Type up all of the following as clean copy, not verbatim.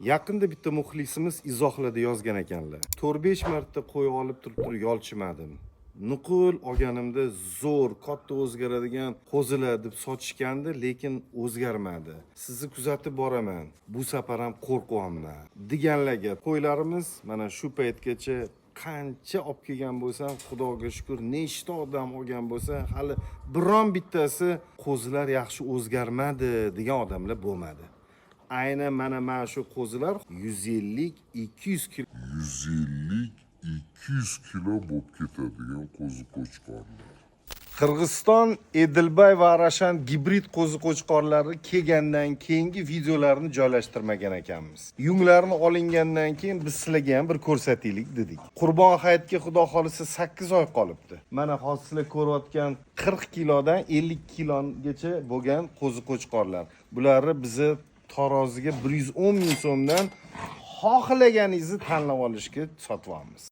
Yaqinda bitta muxlisimiz izohladi yozgan ekanlar. 4-5 marta qo'y olib turib yolchimadim. Nuqul olganimda zo'r, katta o'zgaradigan qo'zilar deb sotishgandi, lekin o'zgarmadi. Sizni kuzatib boraman. Bu safar ham qo'rqyapman deganlarga qo'ylarimiz mana shu paytgacha qancha olib kelgan bo'lsam, Xudoga shukr, nechta odam olgan bo'lsa, hali biron bittasi qo'zilar yaxshi o'zgarmadi degan odamlar bo'lmadi. Aynan mana shu qo'zilar 150-200 kilo 150-200 kilo bo'lib ketadigan qo'zi qo'chqorlar. Qirg'iziston Edilbay va Arashan gibrid qo'zi qo'chqorlari kelgandan keyingi videolarni joylashtirmagan ekanmiz. Yunglarni olingandan keyin biz sizlarga ham bir ko'rsataylik dedik. Qurbon hayitga Xudo xolisa 8 oy qolibdi. Mana hozir sizlar ko'rayotgan 40 kilodan 50 kilogacha bo'lgan qo'zi qo'chqorlar. Bularni bizni taroziga 110 ming so'mdan xohlaganingizni tanlab olishga sotyapmiz.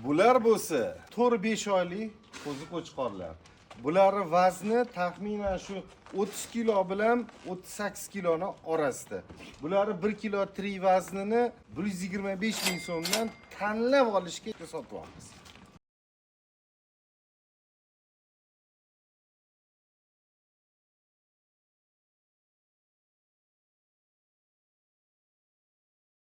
Bular bo'lsa 4-5 oylik qo'zi qo'chqorlar. Bularning vazni taxminan shu 30 kilo bilan 38 kiloni orasida. Bularni 1 kilo 3 vaznini 125 ming so'mdan tanlab olishga sotyapmiz.